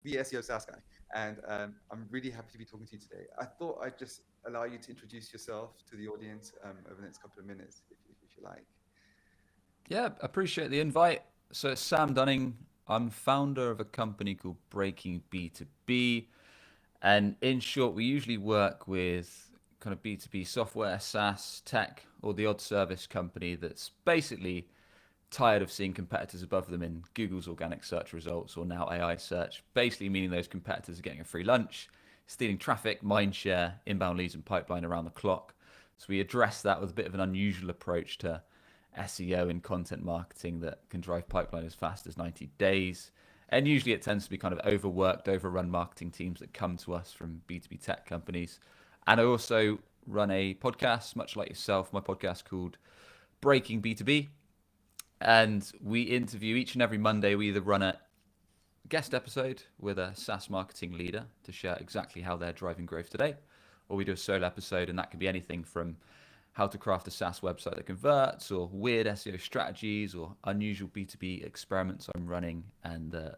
the SEO SaaS guy, and I'm really happy to be talking to you today. I thought I'd just allow you to introduce yourself to the audience over the next couple of minutes, if you like. Yeah, appreciate the invite. So it's Sam Dunning. I'm founder of a company called Breaking B2B. And in short, we usually work with kind of B2B software, SaaS, tech, or the odd service company that's basically tired of seeing competitors above them in Google's organic search results or now AI search, basically meaning those competitors are getting a free lunch, stealing traffic, mind share, inbound leads, and pipeline around the clock. So we address that with a bit of an unusual approach to SEO and content marketing that can drive pipeline as fast as 90 days. And usually it tends to be kind of overworked, overrun marketing teams that come to us from B2B tech companies. And I also run a podcast, much like yourself, my podcast called Breaking B2B, and we interview each and every Monday. We either run a guest episode with a SaaS marketing leader to share exactly how they're driving growth today, or we do a solo episode, and that can be anything from how to craft a SaaS website that converts, or weird SEO strategies, or unusual B2B experiments I'm running, and the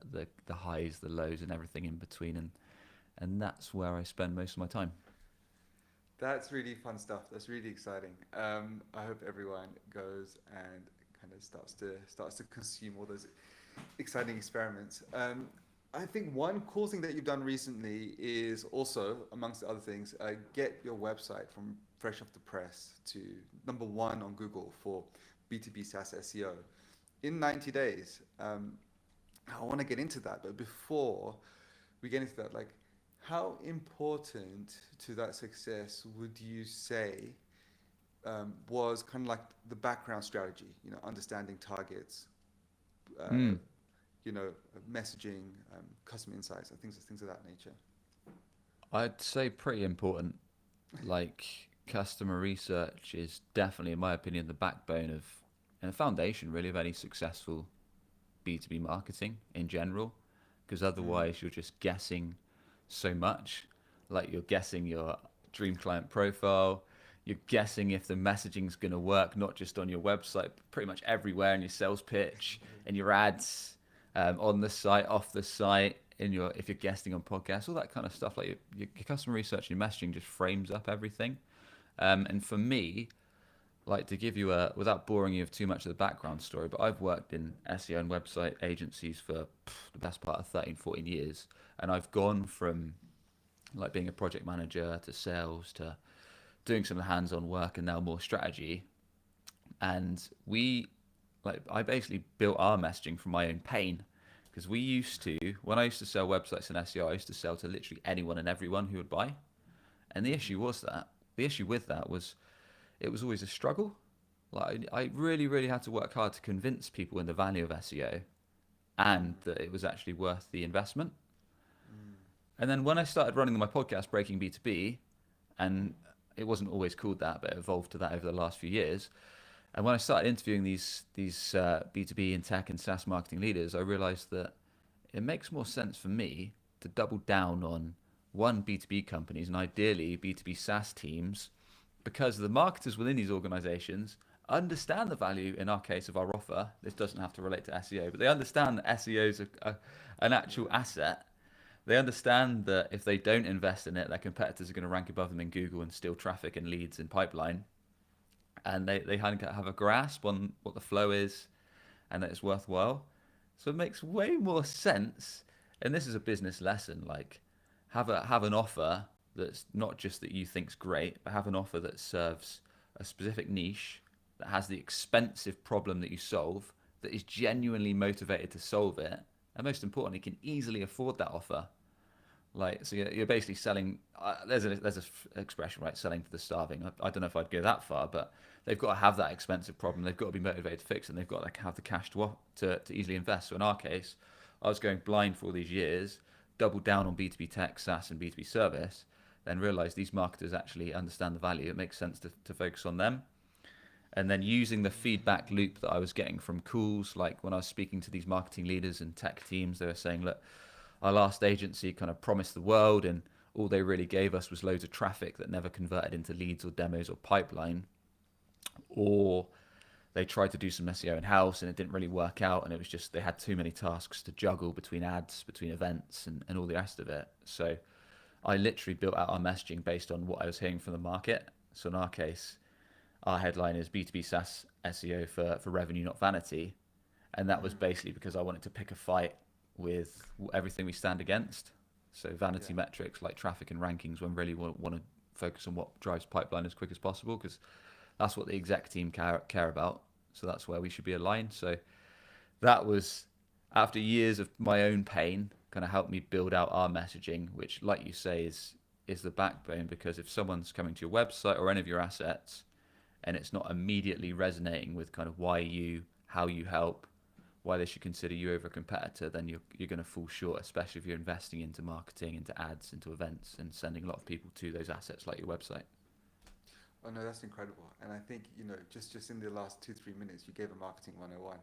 highs, the lows, and everything in between. And that's where I spend most of my time. That's really fun stuff. That's really exciting. I hope everyone goes and kind of starts to consume all those exciting experiments. I think one cool thing that you've done recently is also, amongst other things, get your website from fresh off the press to number one on Google for B2B SaaS SEO in 90 days. I want to get into that, but before we get into that, like, how important to that success would you say was kind of like the background strategy? You know, understanding targets, uh, Mm. messaging, customer insights, and things of that nature. I'd say pretty important. Like customer research is definitely, in my opinion, the backbone of and the foundation really of any successful B2B marketing in general. Because Mm. otherwise, you're just guessing so much. Like you're guessing your dream client profile, you're guessing if the messaging's going to work, not just on your website, but pretty much everywhere in your sales pitch, in your ads, on the site, off the site, in your if you're guesting on podcasts, all that kind of stuff. Like your customer research, your messaging just frames up everything. And for me, like to give you a without boring you with too much of the background story, but I've worked in SEO and website agencies for the best part of 13, 14 years, and I've gone from like being a project manager to sales to doing some of the hands-on work and now more strategy. And I basically built our messaging from my own pain, because we used to, when I used to sell websites in SEO, I used to sell to literally anyone and everyone who would buy. And the issue with that was it was always a struggle. Like I really, really had to work hard to convince people in the value of SEO and that it was actually worth the investment. Mm. And then when I started running my podcast, Breaking B2B, and it wasn't always called that, but it evolved to that over the last few years. And when I started interviewing these B2B and tech and SaaS marketing leaders, I realized that it makes more sense for me to double down on one B2B companies and ideally B2B SaaS teams, because the marketers within these organizations understand the value, in our case, of our offer. This doesn't have to relate to SEO, but they understand that SEO is an actual asset. They understand that if they don't invest in it, their competitors are going to rank above them in Google and steal traffic and leads and pipeline. And they have a grasp on what the flow is and that it's worthwhile. So it makes way more sense. And this is a business lesson. Like, have an offer that's not just that you think's great, but have an offer that serves a specific niche, that has the expensive problem that you solve, that is genuinely motivated to solve it, and most importantly, can easily afford that offer. Like, so you're basically selling. There's a expression, right? Selling to the starving. I don't know if I'd go that far, but they've got to have that expensive problem. They've got to be motivated to fix it. And they've got to have the cash to easily invest. So in our case, I was going blind for all these years, doubled down on B2B tech, SaaS, and B2B service, then realized these marketers actually understand the value. It makes sense to focus on them. And then using the feedback loop that I was getting from calls, like when I was speaking to these marketing leaders and tech teams, they were saying, look, our last agency kind of promised the world, and all they really gave us was loads of traffic that never converted into leads or demos or pipeline. Or they tried to do some SEO in house and it didn't really work out, and it was just they had too many tasks to juggle between ads, between events, and all the rest of it. So I literally built out our messaging based on what I was hearing from the market. So in our case, our headline is B2B SaaS SEO for revenue, not vanity. And that was Mm. basically because I wanted to pick a fight with everything we stand against. So Yeah. vanity metrics like traffic and rankings, when really want to focus on what drives pipeline as quick as possible, because that's what the exec team care about. So that's where we should be aligned. So that was, after years of my own pain, kind of helped me build out our messaging, which, like you say, is the backbone. Because if someone's coming to your website or any of your assets and it's not immediately resonating with kind of why you, how you help, why they should consider you over a competitor, then you're going to fall short, especially if you're investing into marketing, into ads, into events, and sending a lot of people to those assets like your website. Oh no, that's incredible. And I think, just in the last 2, 3 minutes, you gave a marketing 101.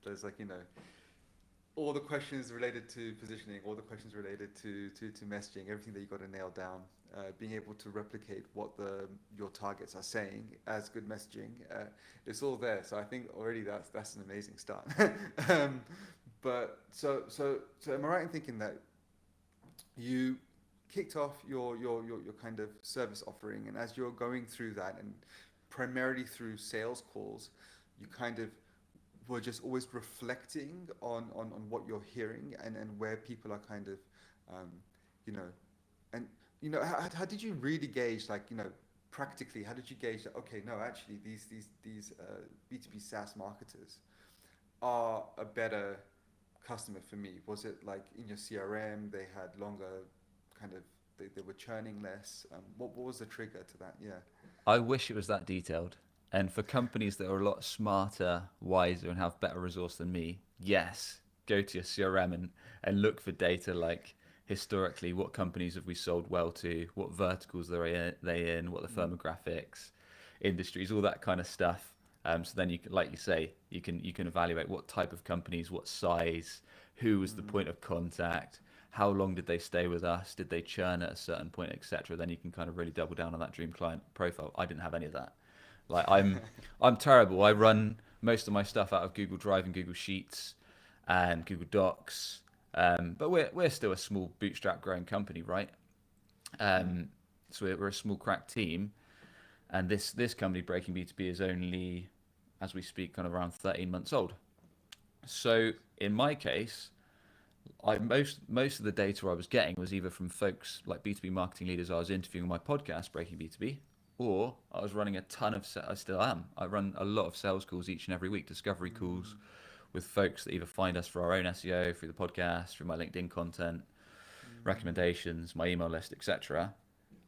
There's like, all the questions related to positioning, all the questions related to messaging, everything that you got to nail down, being able to replicate what your targets are saying as good messaging, it's all there. So I think already that's an amazing start. um, but am I right in thinking that you kicked off your kind of service offering, and as you're going through that, and primarily through sales calls, you kind of were just always reflecting on what you're hearing, and where people are kind of, um, you know, and how did you really gauge, like, practically, how did you gauge that, okay, no, actually these B2B SaaS marketers are a better customer for me? Was it like in your CRM they had longer kind of, they were churning less? What was the trigger to that? Yeah. I wish it was that detailed. And for companies that are a lot smarter, wiser, and have better resource than me, yes, go to your CRM and look for data like historically, what companies have we sold well to, what verticals they in, what the Mm. firmographics, industries, all that kind of stuff. So then you can, like you say, you can evaluate what type of companies, what size, who was the Mm. point of contact, how long did they stay with us, did they churn at a certain point, etc. Then you can kind of really double down on that dream client profile. I didn't have any of that. Like I'm terrible. I run most of my stuff out of Google Drive and Google Sheets and Google Docs. But we're still a small bootstrap growing company, right? Mm. So we're a small crack team, and this company, Breaking B2B, is only, as we speak, kind of around 13 months old. So in my case, I most of the data I was getting was either from folks like B2B marketing leaders I was interviewing on my podcast, Breaking B2B, or I was running a ton of, I still am. I run a lot of sales calls each and every week, discovery calls Mm. with folks that either find us for our own SEO, through the podcast, through my LinkedIn content, Mm. recommendations, my email list, etc.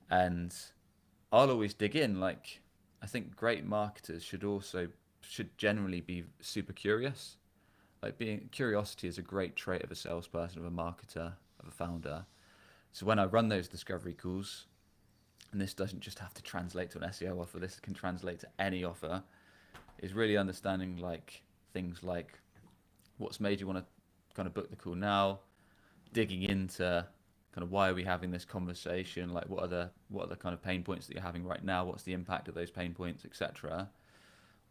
And I'll always dig in. Like, I think great marketers should generally be super curious. Like, being curiosity is a great trait of a salesperson, of a marketer, of a founder. So when I run those discovery calls, and this doesn't just have to translate to an SEO offer, this can translate to any offer, is really understanding like things like what's made you want to kind of book the call now, digging into kind of why are we having this conversation, like what are the kind of pain points that you're having right now, what's the impact of those pain points, etc.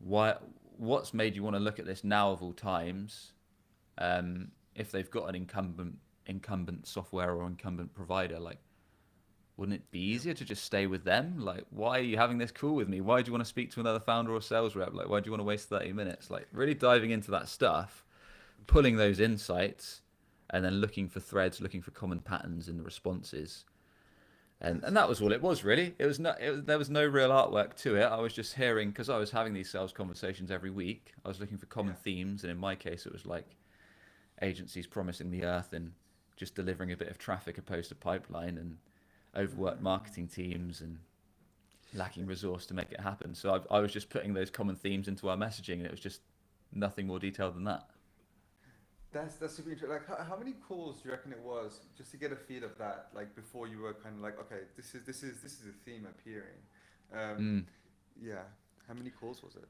Why, what's made you want to look at this now of all times? If they've got an incumbent software or incumbent provider, like, wouldn't it be Yeah. easier to just stay with them? Like, why are you having this call with me? Why do you want to speak to another founder or sales rep? Like, why do you want to waste 30 minutes? Like, really diving into that stuff, pulling Interesting. those insights, and then looking for threads, looking for common patterns in the responses. And That's that was all it was, really. There was no real artwork to it. I was just hearing, because I was having these sales conversations every week, I was looking for common yeah. themes. And in my case, it was like agencies promising the earth and just delivering a bit of traffic opposed to pipeline, and overworked Mm. marketing teams and lacking resource to make it happen. So I was just putting those common themes into our messaging, and it was just nothing more detailed than that. That's super interesting. Like, how many calls do you reckon it was, just to get a feel of that? Like, before you were kind of like, okay, this is a theme appearing. Um, Mm. yeah. How many calls was it?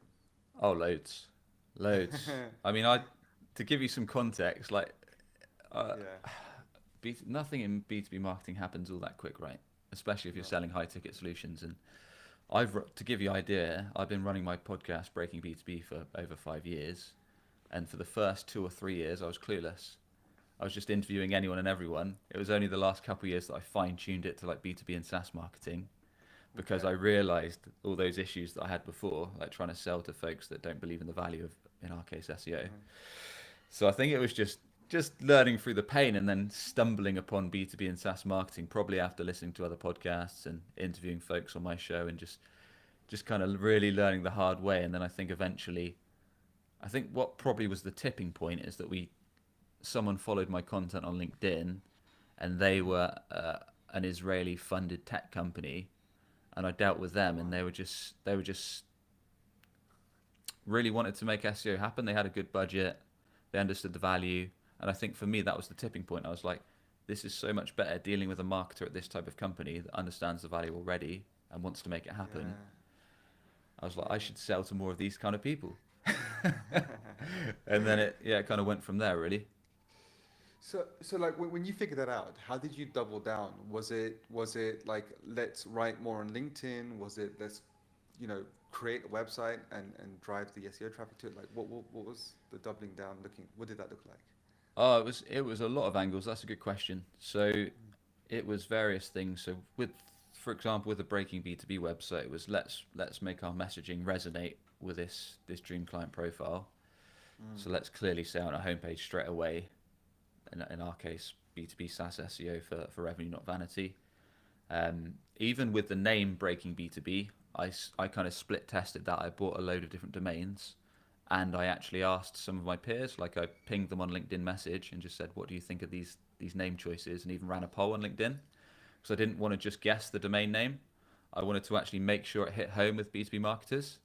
Oh, loads, loads. I mean, to give you some context, like, uh, Yeah. nothing in B2B marketing happens all that quick, right? Especially if you're No. selling high ticket solutions. And To give you an idea, I've been running my podcast Breaking B2B for over 5 years, and for the first 2 or 3 years, I was clueless. I was just interviewing anyone and everyone. It was only the last couple of years that I fine-tuned it to like B2B and SaaS marketing, because Okay. I realized all those issues that I had before, like trying to sell to folks that don't believe in the value of, in our case, SEO. Mhm. So I think it was just learning through the pain and then stumbling upon B2B and SaaS marketing, probably after listening to other podcasts and interviewing folks on my show, and just kind of really learning the hard way. And then I think eventually, I think what probably was the tipping point is that someone followed my content on LinkedIn, and they Mhm. were an Israeli funded tech company, and I dealt with Oh them, and wow. they were just really wanted to make SEO happen. They had a good budget, they understood the value, and I think for me that was the tipping point. I was like, this is so much better dealing with a marketer at this type of company that understands the value already and wants to make it happen. Yeah. I was like, I Yeah. should sell to more of these kind of people. And then it kind of went from there, really. So like when you figured that out, how did you double down? Was it like let's write more on LinkedIn? Was it let's you know create a website and drive the SEO traffic to it? Like what was the doubling down looking? What did that look like? Oh, it was a lot of angles. That's a good question. So it was various things. So for example, with the Breaking B2B website, it was let's make our messaging resonate with this dream client profile. Mm. So let's clearly say on our homepage straight away, in our case, B2B SaaS SEO for revenue, not vanity. Even with the name Breaking B2B, I kind of split tested that. I bought a load of different domains, and I actually asked some of my peers, like I pinged them on LinkedIn message and just said, what do you think of these name choices, and even ran a poll on LinkedIn, because I didn't want to just guess the domain name. I wanted to actually make sure it hit home with B2B marketers.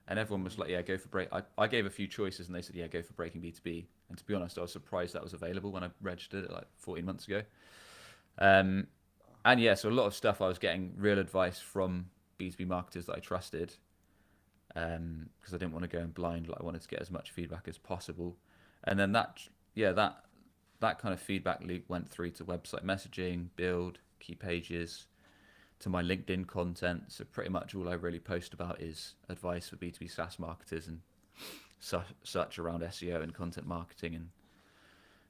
And everyone was Mm. like, yeah, go for break. I gave a few choices and they said, yeah, go for Breaking B2B. And to be honest, I was surprised that was available when I registered it like 14 months ago. Um, and yeah, so a lot of stuff I was getting real advice from B2B marketers that I trusted, because I didn't want to go in blind. Like I wanted to get as much feedback as possible. And then yeah, that kind of feedback loop went through to website messaging, build, key pages, to my LinkedIn content. So pretty much all I really post about is advice for B2B SaaS marketers and such around SEO and content marketing and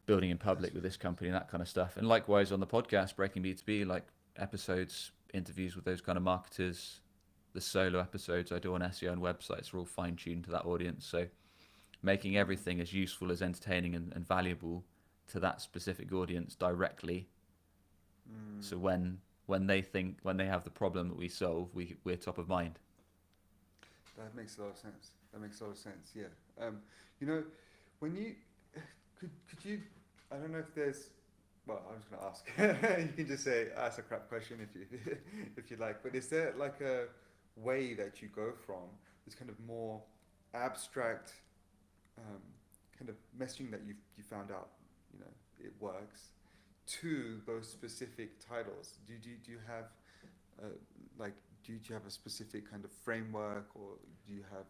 building in public That's with really this company and that kind of stuff. And likewise on the podcast, Breaking B2B, like episodes, interviews with those kind of marketers, the solo episodes I do on SEO and websites are all fine tuned to that audience. So making mm. everything as useful, as entertaining and valuable to that specific audience directly. Mm. So when they have the problem that we solve, we're top of mind. That makes a lot of sense. That makes a lot of sense. Yeah. You know, when you could you I don't know if there's well, I was going to ask. You can just say ask a crap question if you if you like. But is there like a way that you go from this kind of more abstract um, kind of messaging that you found out, you know, it works, to those specific titles? Do you have uh, like do you have a specific kind of framework, or do you have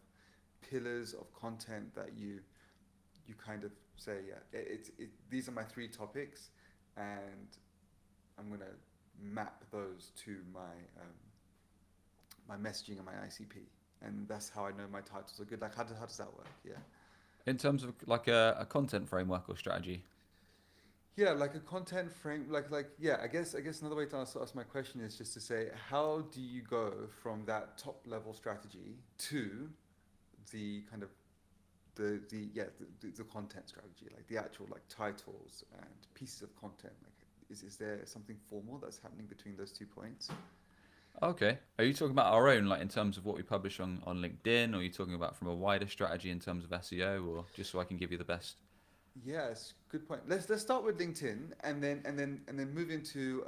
pillars of content that you kind of say, yeah, these are my three topics, and I'm gonna map those to my messaging and my ICP, and that's how I know my titles are good. Like how does that work? Yeah. In terms of like a content framework or strategy. Yeah, like a content frame, like yeah. I guess another way to ask my question is just to say, how do you go from that top level strategy to the kind of the content strategy, like the actual like titles and pieces of content. Like, is there something formal that's happening between those 2 points? Okay. Are you talking about our own, like in terms of what we publish on LinkedIn, or are you talking about from a wider strategy in terms of SEO, or just so I can give you the best? Yes, good point. Let's start with LinkedIn, and then move into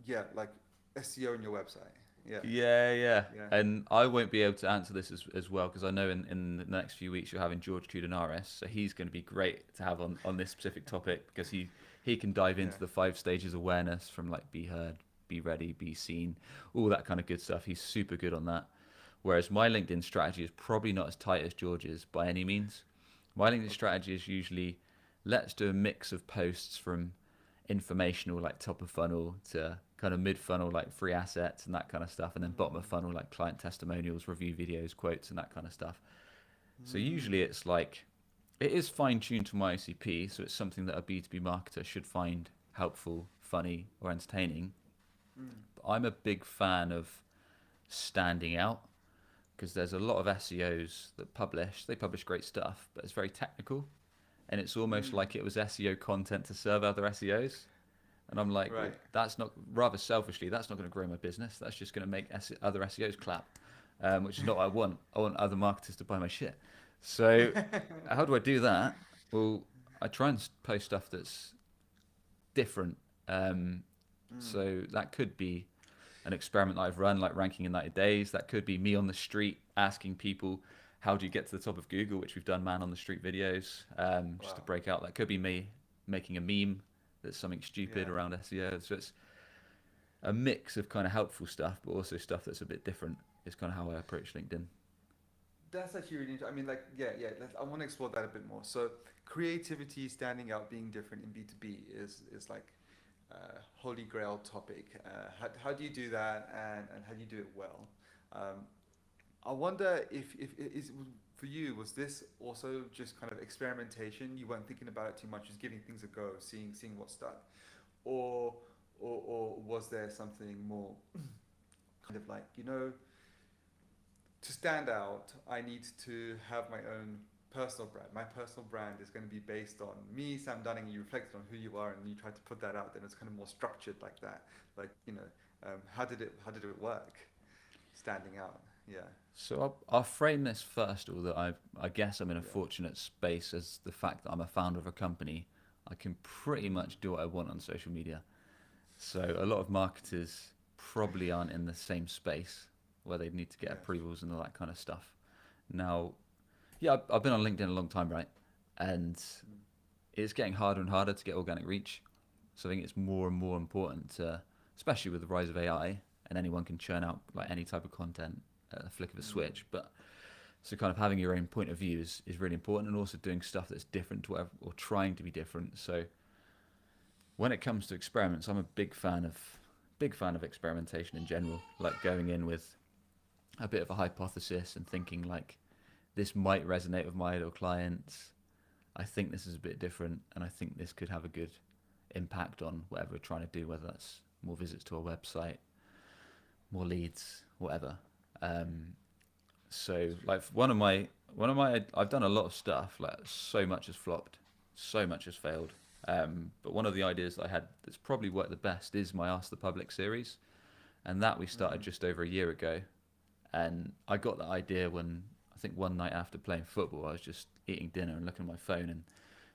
yeah, like SEO on your website. Yeah, Yeah. yeah. And I won't be able to answer this as well, because I know in the next few weeks you're having George Kudanaris, so he's going to be great to have on this specific topic, because he can dive Yeah. into the 5 stages awareness, from like be heard, be ready, be seen, all that kind of good stuff. He's super good on that. Whereas my LinkedIn strategy is probably not as tight as George's by any means. My LinkedIn Okay. strategy is usually, let's do a mix of posts from informational, like top of funnel, to kind of mid funnel, like free assets and that kind of stuff, and then bottom of funnel, like client testimonials, review videos, quotes, and that kind of stuff. So usually Mm. it's like, it is fine tuned to my ICP, so it's something that a B2B marketer should find helpful, funny, or entertaining. Mm. But I'm a big fan of standing out, because there's a lot of SEOs that they publish great stuff, but it's very technical, and it's almost Mm. like it was SEO content to serve other SEOs. And I'm like, well, Right. that's not, rather selfishly, that's not going to grow my business. That's just going to make other SEOs clap, which is not what I want. I want other marketers to buy my shit. So how do I do that? Well, I try and post stuff that's different. Um, Mm. so that could be an experiment that I've run, like ranking in 90 days. That could be me on the street asking people, how do you get to the top of Google, which we've done man on the street videos, just to Wow. break out. That could be me making a meme that's something stupid Yeah. around SEO. So it's a mix of kind of helpful stuff, but also stuff that's a bit different. Is kind of how I approach LinkedIn. That's actually really interesting. I mean, like, yeah, yeah. I want to explore that a bit more. So, creativity, standing out, being different in B2B is like holy grail topic. How do you do that, and how do you do it well? Um, I wonder if it is for you. Was this also just kind of experimentation? You weren't thinking about it too much, just giving things a go, seeing what stuck, or or was there something more kind of like, to stand out, I need to have my own personal brand. My personal brand is going to be based on me, Sam Dunning. You reflect on who you are, and you try to put that out. Then it's kind of more structured like that. Like, how did it work? Standing out. Yeah. So I'll frame this first, although I guess I'm in a Yeah. fortunate space as the fact that I'm a founder of a company. I can pretty Mm. much do what I want on social media. So a lot of marketers probably aren't in the same space where they need to get Yes. approvals and all that kind of stuff. Now, yeah, I've been on LinkedIn a long time, right? And Mm. it's getting harder and harder to get organic reach. So I think it's more and more important to, especially with the rise of AI, and anyone can churn out like any type of content at a flick of a Mm. switch. But so kind of having your own point of view is really important, and also doing stuff that's different to whatever, or trying to be different. So when it comes to experiments, I'm a big fan of experimentation in general, like going in with a bit of a hypothesis and thinking like, this might resonate with my ideal clients. I think this is a bit different, and I think this could have a good impact on whatever we're trying to do, whether that's more visits to our website, more leads, whatever. Um, so That's really like one of my I've done a lot of stuff. Like so much has flopped, so much has failed. But one of the ideas that I had that's probably worked the best is my Ask the Public series, and that we started Mm. just over a year ago. And I got that idea when, I think, one night after playing football, I was just eating dinner and looking at my phone and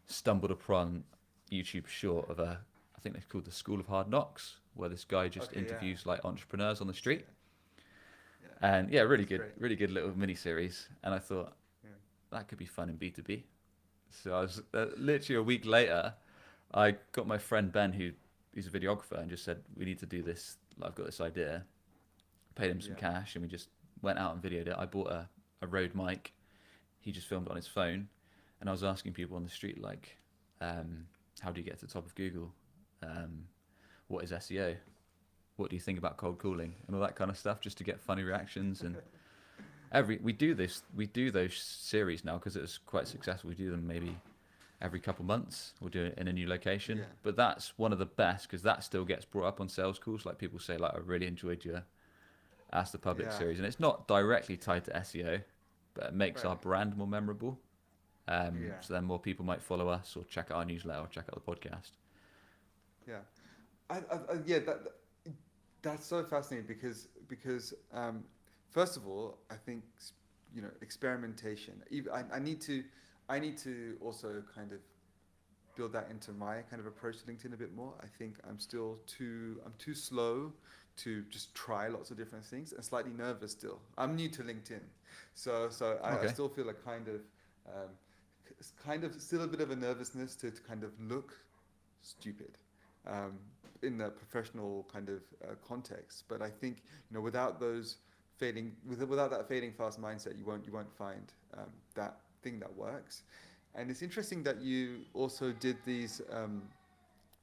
stumbled upon YouTube short of I think it's called the School of Hard Knocks, where this guy just Okay. Yeah. interviews like entrepreneurs on the street. Yeah. Yeah. And yeah, That's great. really good little mini series. And I thought Yeah. that could be fun in B2B. So I was literally a week later, I got my friend Ben, who's a videographer, and just said, we need to do this. I've got this idea. Paid him some Yeah. cash, and we just went out and videoed it. I bought a Rode mic. He just filmed it on his phone, and I was asking people on the street like, how do you get to the top of Google? What is SEO? What do you think about cold calling and all that kind of stuff, just to get funny reactions. And we do those series now because it was quite successful. We do them maybe every couple months. We'll do it in a new location, Yeah. but that's one of the best because that still gets brought up on sales calls. Like people say, like, I really enjoyed your Ask the Public Yeah. series, and it's not directly tied to SEO, but it makes our Right. brand more memorable. Yeah. So then more people might follow us or check out our newsletter or check out the podcast. Yeah. Yeah. That's so fascinating because first of all, I think experimentation. I need to also kind of build that into my kind of approach to LinkedIn a bit more. I think I'm too slow to just try lots of different things and slightly nervous still. I'm new to LinkedIn, so I Okay. still feel a um, kind of still a bit of a nervousness to kind of look stupid um, in the professional kind of context. But I think without without that fading fast mindset, you won't find that thing that works. And it's interesting that you also did these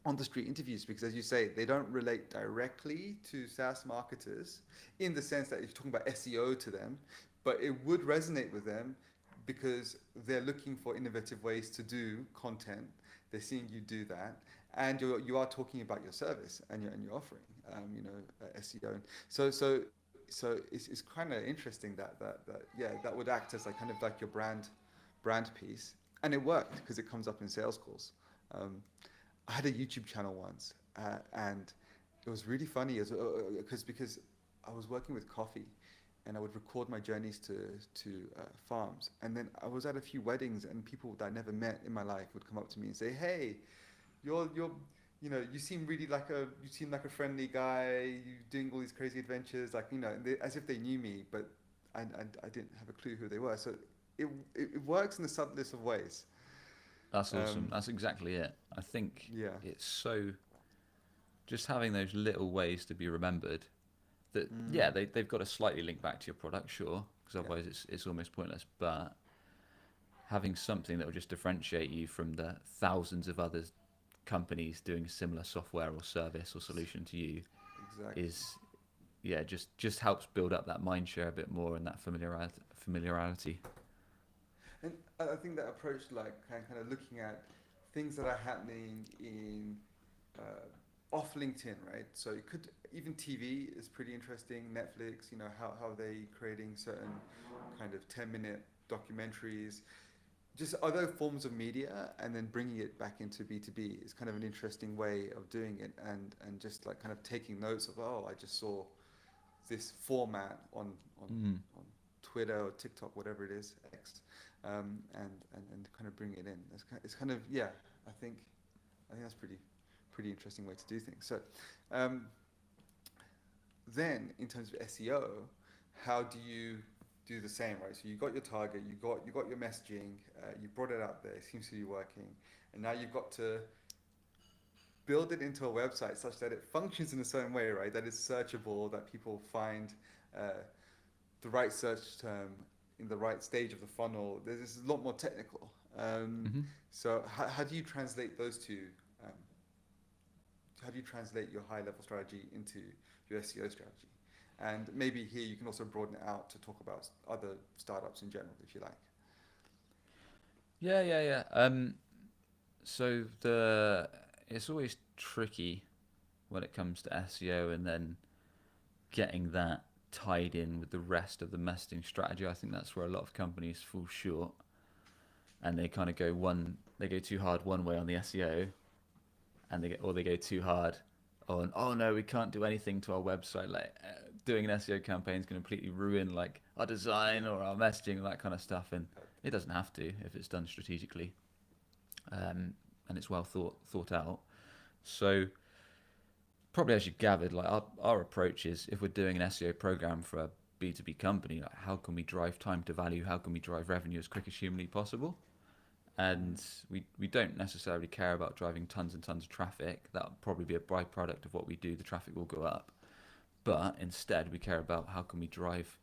on the street interviews, because as you say, they don't relate directly to SaaS marketers in the sense that if you're talking about SEO to them, but it would resonate with them because they're looking for innovative ways to do content. They're seeing you do that, and you are talking about your service and your offering, SEO. So it's kind of interesting that yeah, that would act as like kind of like your brand piece, and it worked because it comes up in sales calls. Um, I had a YouTube channel once, and it was really funny because I was working with coffee, and I would record my journeys to farms, and then I was at a few weddings, and people that I never met in my life would come up to me and say, "Hey, you're you seem like a friendly guy. You doing all these crazy adventures, like as if they knew me, but I didn't have a clue who they were. So it works in the subtlest of ways. That's awesome. Um, That's exactly it. I think yeah. it's so just having those little ways to be remembered that, yeah, Mm, they've got to slightly link back to your product, sure, because yeah. otherwise it's almost pointless. But having something that will just differentiate you from the thousands of other companies doing a similar software or service or solution to you Exactly. is, yeah, just helps build up that mind share a bit more and that familiarity. And I think that approach, like kind of looking at things that are happening in off LinkedIn, right? So it could even TV is pretty interesting. Netflix, how they creating certain kind of 10-minute documentaries, just other forms of media, and then bringing it back into B2B is kind of an interesting way of doing it, and just like kind of taking notes of, oh, I just saw this format on Mm. on Twitter or TikTok, whatever it is, X, and kind of bring it in. It's kind of, yeah. I think that's pretty interesting way to do things. So um, then in terms of SEO, how do you do the same, right? So you got your target, you got your messaging, you brought it out there, it seems to be working, and now you've got to build it into a website such that it functions in a certain way, right? That it's searchable, that people find uh, the right search term in the right stage of the funnel. This is a lot more technical. Hmm. So how do you translate those two? Um, how do you translate your high level strategy into your SEO strategy? And maybe here you can also broaden it out to talk about other startups in general, if you like. Yeah, yeah, yeah. So it's always tricky when it comes to SEO and then getting that tied in with the rest of the messaging strategy. I think that's where a lot of companies fall short, and they kind of they go too hard one way on the SEO, and they go too hard on, oh no, we can't do anything to our website. Like doing an SEO campaign is going to completely ruin like our design or our messaging and that kind of stuff, and it doesn't have to if it's done strategically, and it's well thought out. So probably as you gathered, like our approach is if we're doing an SEO program for a B2B company, like how can we drive time to value? How can we drive revenue as quick as humanly possible? And we don't necessarily care about driving tons and tons of traffic. That'll probably be a byproduct of what we do. The traffic will go up. But instead, we care about how can we drive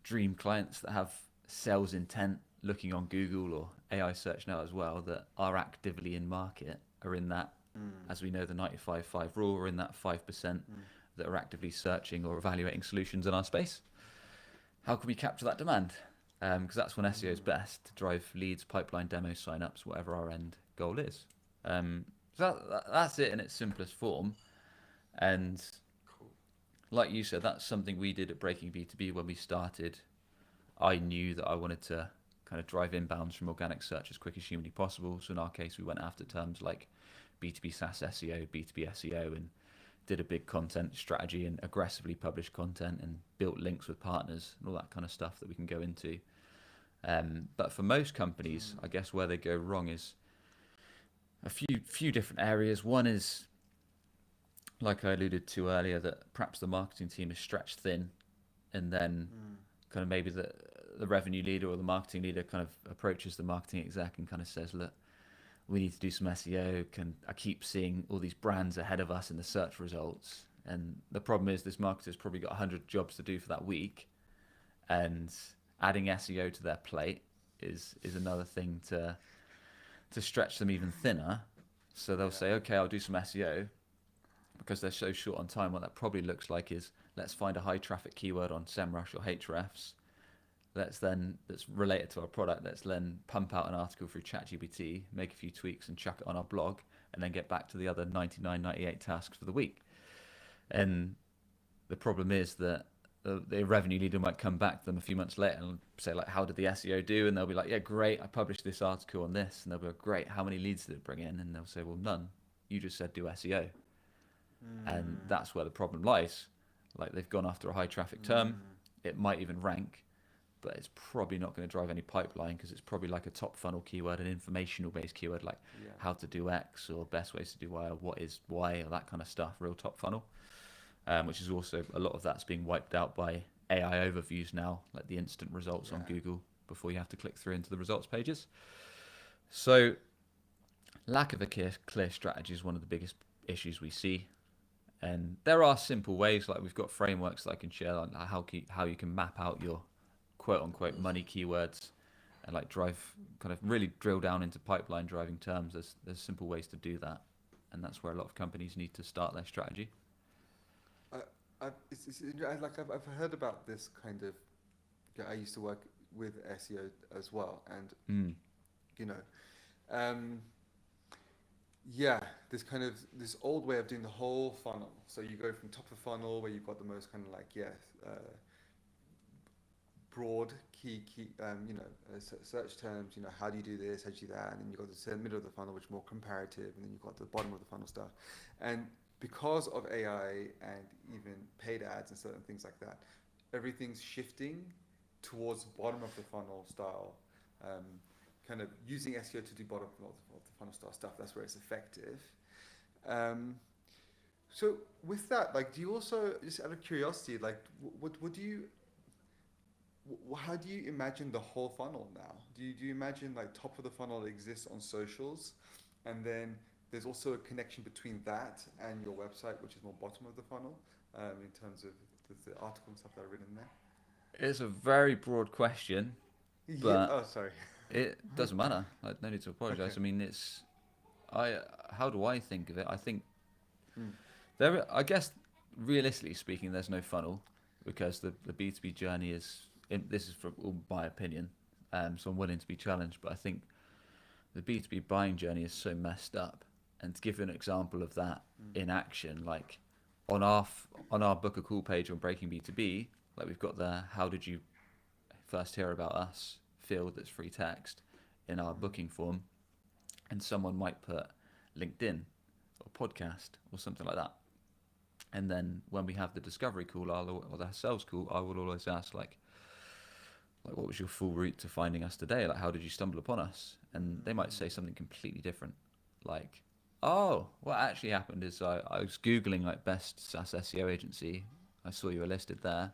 dream clients that have sales intent looking on Google or AI search now as well that are actively in market, are in that, Mm, as we know, the 95/5 rule, or in that 5% mm, that are actively searching or evaluating solutions in our space. How can we capture that demand? Because that's when SEO is mm. best to drive leads, pipeline, demos, signups, whatever our end goal is. That's it in its simplest form. And Cool. like you said, that's something we did at Breaking B2B when we started. I knew that I wanted to kind of drive inbounds from organic search as quick as humanly possible. So in our case, we went after terms like B2B SaaS SEO, B2B SEO, and did a big content strategy and aggressively published content and built links with partners and all that kind of stuff that we can go into. But for most companies, Mm, I guess where they go wrong is a few different areas. One is, like I alluded to earlier, that perhaps the marketing team is stretched thin, and then mm, kind of maybe the revenue leader or the marketing leader kind of approaches the marketing exec and kind of says, look, we need to do some SEO. I keep seeing all these brands ahead of us in the search results, and the problem is this marketer's probably got 100 jobs to do for that week, and adding SEO to their plate is another thing to stretch them even thinner. So they'll Yeah. say, okay, I'll do some SEO because they're so short on time. What that probably looks like is let's find a high traffic keyword on SEMrush or Hrefs. That's related to our product. Let's then pump out an article through ChatGPT, make a few tweaks, and chuck it on our blog, and then get back to the other 99, 98 tasks for the week. And the problem is that the revenue leader might come back to them a few months later and say, like, how did the SEO do? And they'll be like, yeah, great, I published this article on this. And they'll be like, great, how many leads did it bring in? And they'll say, well, none. You just said do SEO. And Mm. that's where the problem lies. Like, they've gone after a high traffic term. Mm. It might even rank, but it's probably not going to drive any pipeline because it's probably like a top funnel keyword, an informational based keyword like Yeah. how to do X or best ways to do Y or what is Y or that kind of stuff, real top funnel. Which is also a lot of that's being wiped out by AI overviews now, like the instant results on Yeah. Google before you have to click through into the results pages. So lack of a clear strategy is one of the biggest issues we see. And there are simple ways, like we've got frameworks that I can share, like how you can map out your quote unquote money keywords and like drive, kind of really drill down into pipeline driving terms. There's simple ways to do that, and that's where a lot of companies need to start their strategy. I, I've heard about this kind of. Yeah, I used to work with SEO as well, and Mm. you know, um, yeah, this old way of doing the whole funnel. So you go from top of funnel where you've got the most kind of like broad search terms. You know, how do you do this? How do you do that? And then you've got the middle of the funnel, which is more comparative, and then you've got the bottom of the funnel stuff. And because of AI and even paid ads and certain things like that, everything's shifting towards bottom of the funnel style, um, kind of using SEO to do bottom of the funnel style stuff. That's where it's effective. Um, so with that, like, do you also, just out of curiosity, like, what do you, how do you imagine the whole funnel now? Do you imagine like top of the funnel exists on socials, and then there's also a connection between that and your website, which is more bottom of the funnel, in terms of the article and stuff that are written there? It's a very broad question, Yeah. but Oh, sorry. it doesn't matter. Like, no need to Okay. apologize. I mean, I. How do I think of it? I think Hmm. I guess, realistically speaking, there's no funnel because the B2B journey is. This is from all my opinion, so I'm willing to be challenged. But I think the B2B buying journey is so messed up. And to give you an example of that Hmm. in action, like on our book a call page on Breaking B2B, like we've got the how did you first hear about us field that's free text in our Hmm. booking form, and someone might put LinkedIn or podcast or something like that. And then when we have the discovery call or the sales call, I will always ask like what was your full route to finding us today? Like how did you stumble upon us? And they might say something completely different, like, oh, what actually happened is I was googling like best Saas SEO agency. I saw you were listed there.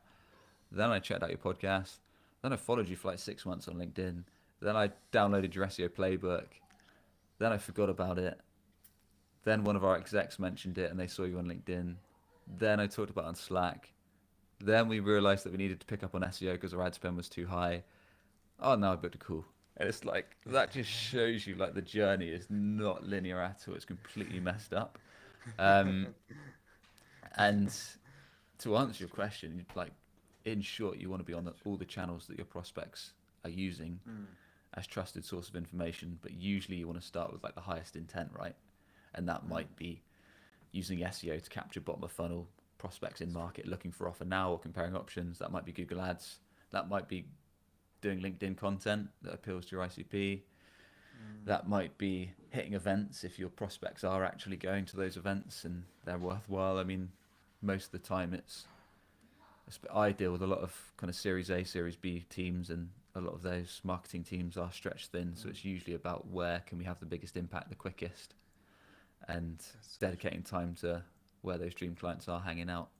Then I checked out your podcast. Then I followed you for like 6 months on LinkedIn. Then I downloaded your SEO playbook. Then I forgot about it. Then one of our execs mentioned it and they saw you on LinkedIn. Then I talked about it on Slack. Then we realized that we needed to pick up on SEO because our ad spend was too high. Oh, now I booked a call. And it's like, that just shows you like the journey is not linear at all. It's completely messed up. Um, and to answer your question, like, in short, you want to be on all the channels that your prospects are using Hmm. as trusted source of information, but usually you want to start with like the highest intent, right? And that Hmm. might be using SEO to capture bottom of funnel prospects in market looking for offer now or comparing options. That might be Google Ads. That might be doing LinkedIn content that appeals to your ICP. Hmm. That might be hitting events if your prospects are actually going to those events and they're worthwhile. I mean, most of the time I deal with a lot of kind of Series A, Series B teams, and a lot of those marketing teams are stretched thin. So Hmm. it's usually about where can we have the biggest impact the quickest, and That's so true. dedicating time to where those dream clients are hanging out.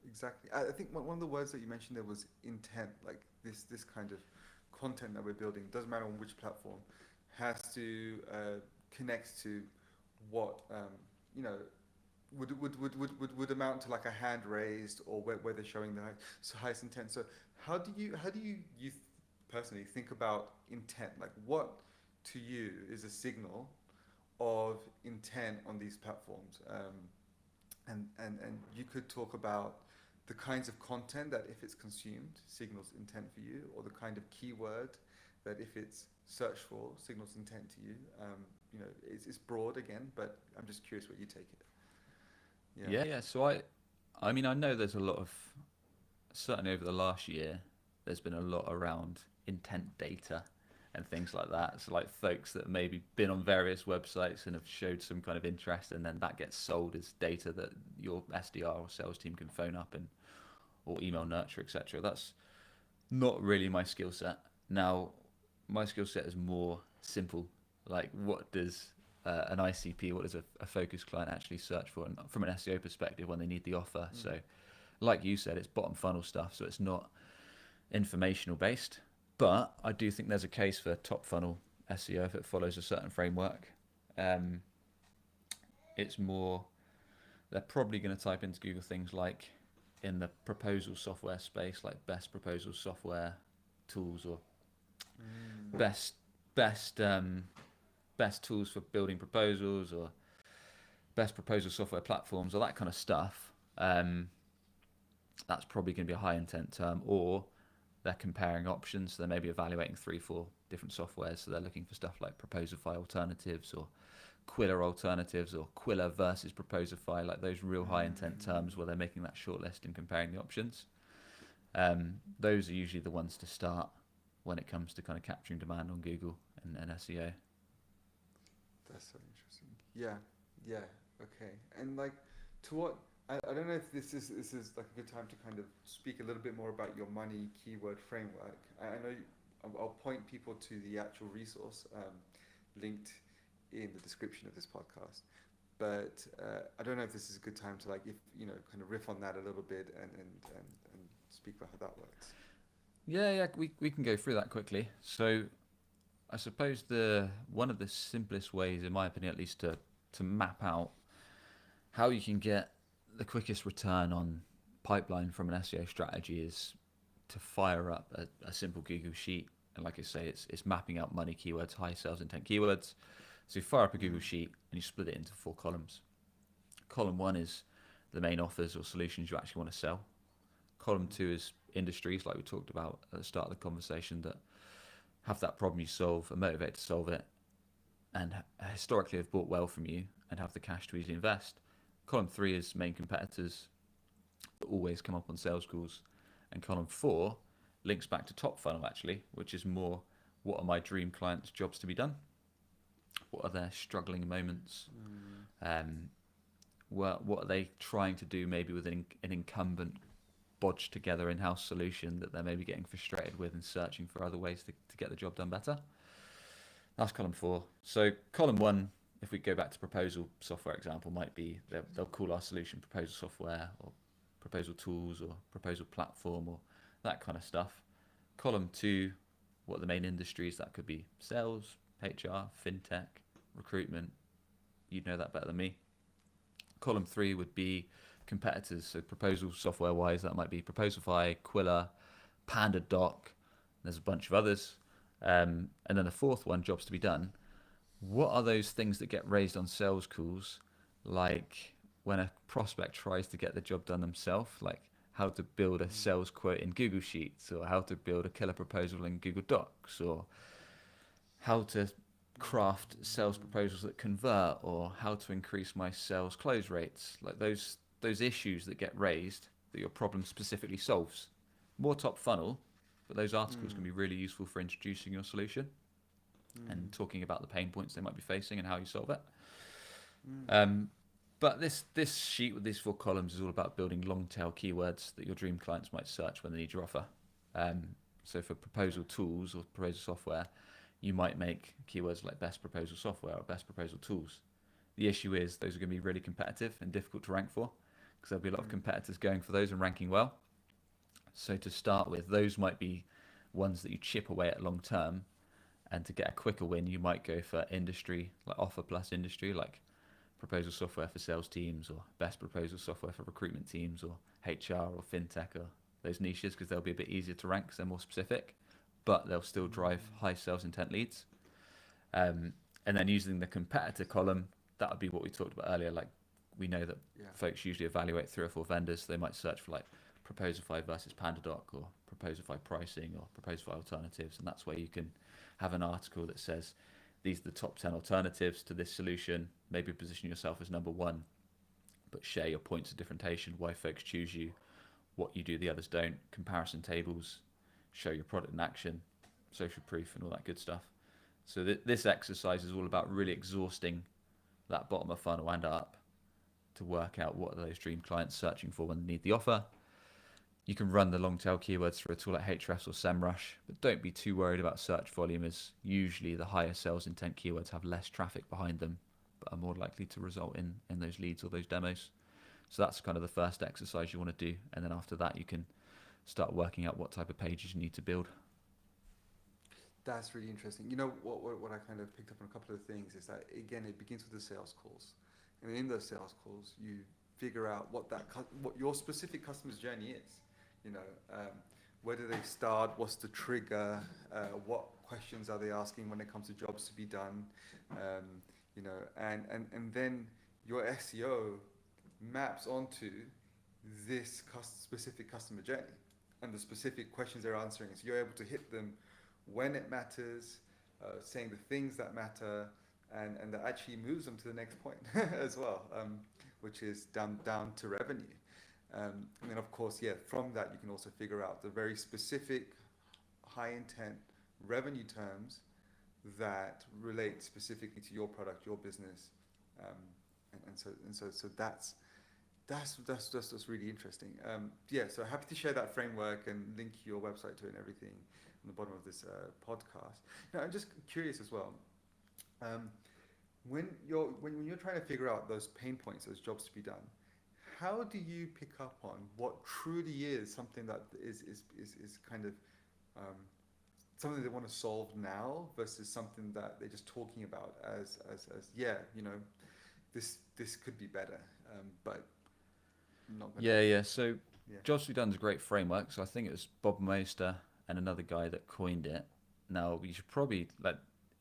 Exactly. I think one of the words that you mentioned there was intent. Like this kind of content that we're building, doesn't matter on which platform, has to connect to what you know would amount to like a hand raised, or where they're showing the highest intent. So how do you personally think about intent? Like what to you is a signal of intent on these platforms, and you could talk about the kinds of content that if it's consumed signals intent for you, or the kind of keyword that if it's searched for signals intent to you. It's broad again, but I'm just curious what you take it. Yeah. Yeah, yeah. So I mean, I know there's a lot of, certainly over the last year, there's been a lot around intent data and things like that. So like folks that maybe been on various websites and have showed some kind of interest, and then that gets sold as data that your SDR or sales team can phone up and or email nurture, etc. That's not really my skill set. Now, my skill set is more simple. Like, what does an ICP, what does a focus client actually search for, and from an SEO perspective when they need the offer? So, like you said, it's bottom funnel stuff, so it's not informational based. But I do think there's a case for top funnel SEO if it follows a certain framework. It's more, they're probably going to type into Google things like, in the proposal software space, like best proposal software tools, or best best tools for building proposals, or best proposal software platforms, or that kind of stuff. That's probably going to be a high intent term. Or they're comparing options, so they may be evaluating 3-4 different softwares, so they're looking for stuff like Proposify alternatives, or Quilla alternatives, or Quilla versus Proposify, like those real high intent terms where they're making that shortlist and comparing the options. Those are usually the ones to start when it comes to kind of capturing demand on Google and SEO. That's so interesting. Yeah. Okay. And like, to what, I don't know if this is like a good time to kind of speak a little bit more about your money keyword framework. I know I'll point people to the actual resource linked in the description of this podcast. But I don't know if this is a good time to, like, if kind of riff on that a little bit and speak about how that works. Yeah, we can go through that quickly. So I suppose one of the simplest ways, in my opinion at least, to map out how you can get the quickest return on pipeline from an SEO strategy is to fire up a simple Google sheet. And like I say, it's mapping out money keywords, high sales intent keywords. So you fire up a Google sheet and you split it into 4 columns. Column 1 is the main offers or solutions you actually want to sell. Column 2 is industries, like we talked about at the start of the conversation, that have that problem you solve, are motivated to solve it, and historically have bought well from you and have the cash to easily invest. Column 3 is main competitors that always come up on sales calls. And column 4 links back to top funnel, actually, which is more, what are my dream clients' jobs to be done? What are their struggling moments? What are they trying to do maybe with an incumbent bodged together in-house solution that they're maybe getting frustrated with and searching for other ways to get the job done better? That's column 4. So column 1, if we go back to proposal software example, might be they'll call our solution proposal software, or proposal tools, or proposal platform, or that kind of stuff. Column 2, what are the main industries? That could be sales, HR, fintech, recruitment. You'd know that better than me. Column 3 would be competitors. So proposal software wise, that might be Proposify, Quilla, PandaDoc. There's a bunch of others. And then the 4th one, jobs to be done. What are those things that get raised on sales calls, like when a prospect tries to get the job done themselves, like how to build a sales quote in Google Sheets, or how to build a killer proposal in Google Docs, or how to craft sales proposals that convert, or how to increase my sales close rates, like those issues that get raised that your problem specifically solves. More top funnel, but those articles can be really useful for introducing your solution and talking about the pain points they might be facing and how you solve it. But this sheet with these 4 columns is all about building long tail keywords that your dream clients might search when they need your offer. So for proposal tools or proposal software, you might make keywords like best proposal software or best proposal tools. The issue is those are going to be really competitive and difficult to rank for, because there'll be a lot of competitors going for those and ranking well. So to start with, those might be ones that you chip away at long term. And to get a quicker win, you might go for industry, like offer plus industry, like proposal software for sales teams, or best proposal software for recruitment teams, or HR, or fintech, or those niches, because they'll be a bit easier to rank because they're more specific, but they'll still drive high sales intent leads. And then using the competitor column, that would be what we talked about earlier. Like we know that Yeah. folks usually evaluate 3 or 4 vendors. So they might search for like Proposify versus PandaDoc or Proposify pricing or Proposify alternatives. And that's where you can have an article that says, these are the top 10 alternatives to this solution. Maybe position yourself as number one, but share your points of differentiation, why folks choose you, what you do the others don't, comparison tables, show your product in action, social proof, and all that good stuff. So this exercise is all about really exhausting that bottom of funnel and up to work out what are those dream clients searching for when they need the offer. You can run the long tail keywords through a tool like Ahrefs or SEMrush, but don't be too worried about search volume, as usually the higher sales intent keywords have less traffic behind them, but are more likely to result in those leads or those demos. So that's kind of the first exercise you want to do. And then after that, you can start working out what type of pages you need to build. That's really interesting. You know, what I kind of picked up on a couple of things is that, again, it begins with the sales calls. And in those sales calls, you figure out what your specific customer's journey is. You know, where do they start? What's the trigger? What questions are they asking when it comes to jobs to be done? You know, and then your SEO maps onto this specific customer journey and the specific questions they're answering. So you're able to hit them when it matters, saying the things that matter, and that actually moves them to the next point as well, which is down to revenue. And then, of course, yeah, from that you can also figure out the very specific, high intent revenue terms that relate specifically to your product, your business, so that's really interesting. Yeah, so happy to share that framework and link your website to it and everything on the bottom of this podcast. Now, I'm just curious as well. When you're trying to figure out those pain points, those jobs to be done, how do you pick up on what truly is something that is kind of something they want to solve now versus something that they're just talking about as yeah, you know, this could be better, but not gonna. Yeah. So Yeah. Jobs to be Done is a great framework. So I think it was Bob Moester and another guy that coined it. Now you should probably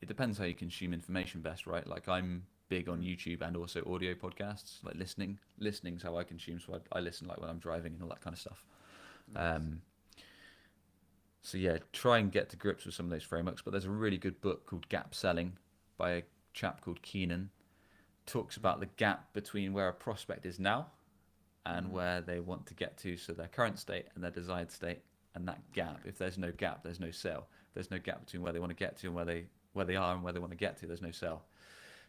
it depends how you consume information best, right? Like I'm big on YouTube and also audio podcasts, like listening. Listening's how I consume. So I listen like when I'm driving and all that kind of stuff. Nice. So yeah, try and get to grips with some of those frameworks. But there's a really good book called Gap Selling by a chap called Keenan. Talks about the gap between where a prospect is now and where they want to get to, so their current state and their desired state. And that gap, if there's no gap, there's no sale. If there's no gap between where they want to get to and where they are and where they want to get to, there's no sale.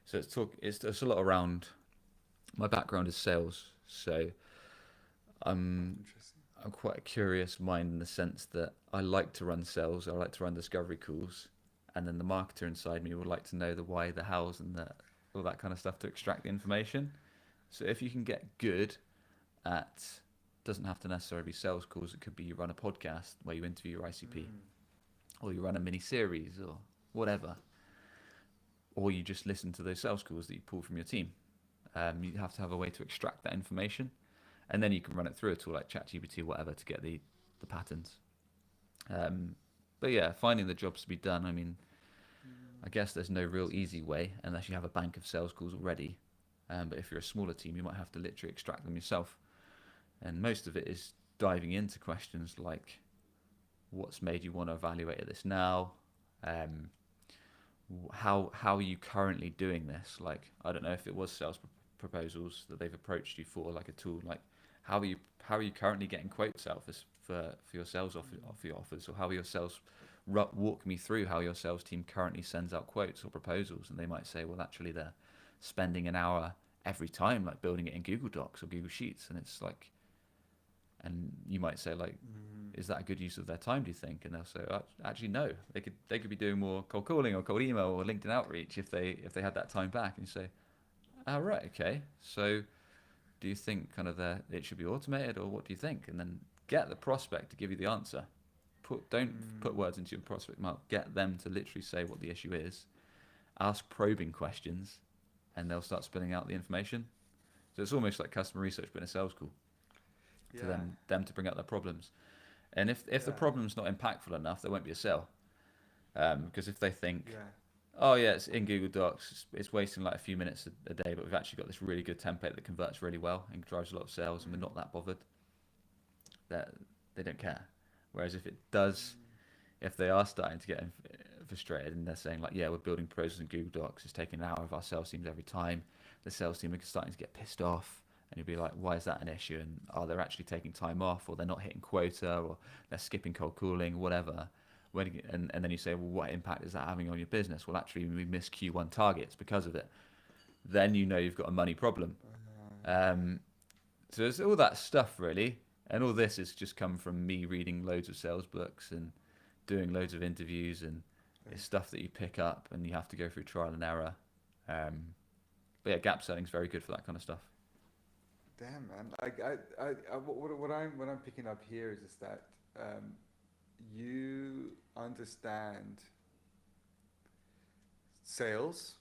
So it's a lot around. My background is sales, so I'm quite a curious mind in the sense that I like to run sales. I like to run discovery calls, and then the marketer inside me would like to know the why, the hows, and all that kind of stuff to extract the information. So if you can get good at, doesn't have to necessarily be sales calls. It could be you run a podcast where you interview your ICP, or you run a mini series or whatever, or you just listen to those sales calls that you pull from your team. You have to have a way to extract that information, and then you can run it through a tool like ChatGPT or whatever to get the patterns. But yeah, finding the jobs to be done. I mean, I guess there's no real easy way unless you have a bank of sales calls already. But if you're a smaller team, you might have to literally extract them yourself. And most of it is diving into questions like, what's made you want to evaluate this now? How are you currently doing this? Like, I don't know if it was sales proposals that they've approached you for, like a tool. Like, how are you currently getting quotes out for your sales for your offers, or how are your sales? Walk me through how your sales team currently sends out quotes or proposals. And they might say, well, actually, they're spending an hour every time, like building it in Google Docs or Google Sheets, and it's like. And you might say, like, is that a good use of their time, do you think? And they'll say, actually, no. They could be doing more cold calling or cold email or LinkedIn outreach if they had that time back. And you say, right, okay. So do you think kind of it should be automated, or what do you think? And then get the prospect to give you the answer. Don't put words into your prospect mouth. Get them to literally say what the issue is. Ask probing questions, and they'll start spilling out the information. So it's almost like customer research, but in a sales call. To them to bring up their problems, and if the problem's not impactful enough, there won't be a sale, because if they think Oh yeah, it's in Google Docs. It's wasting like a few minutes a day, but we've actually got this really good template that converts really well and drives a lot of sales, and we're not that bothered. That they don't care. Whereas if it does, if they are starting to get frustrated and they're saying like, yeah, we're building process in Google Docs, it's taking an hour of our sales teams every time. The sales team are starting to get pissed off, and you'll be like, why is that an issue? And are they actually taking time off, or they're not hitting quota, or they're skipping cold calling, whatever. And then you say, well, what impact is that having on your business? Well, actually, we missed Q1 targets because of it. Then you know you've got a money problem. Um, so there's all that stuff really, and all this has just come from me reading loads of sales books and doing loads of interviews, and it's stuff that you pick up and you have to go through trial and error. But yeah, gap selling is very good for that kind of stuff. Damn, man. What I'm picking up here is just that you understand sales,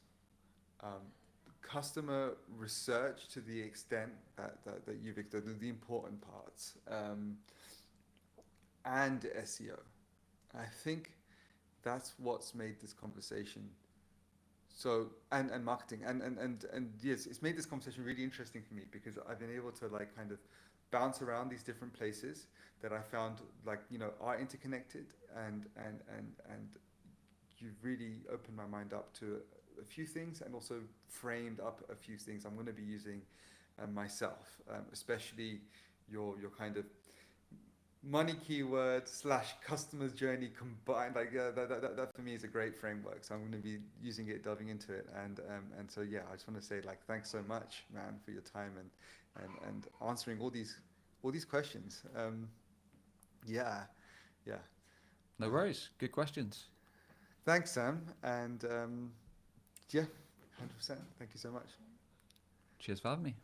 um, customer research to the extent that you've the important parts, and SEO. I think that's what's made this conversation so and marketing and yes, it's made this conversation really interesting for me because I've been able to like kind of bounce around these different places that I found like are interconnected and you've really opened my mind up to a few things and also framed up a few things I'm going to be using myself, especially your kind of money keyword slash customer's journey combined. Like that for me is a great framework, so I'm going to be using it, delving into it, and so yeah, I just want to say like thanks so much, man, for your time and answering all these questions. Yeah, yeah. No worries. Good questions. Thanks, Sam, and yeah, 100%. Thank you so much. Cheers for having me.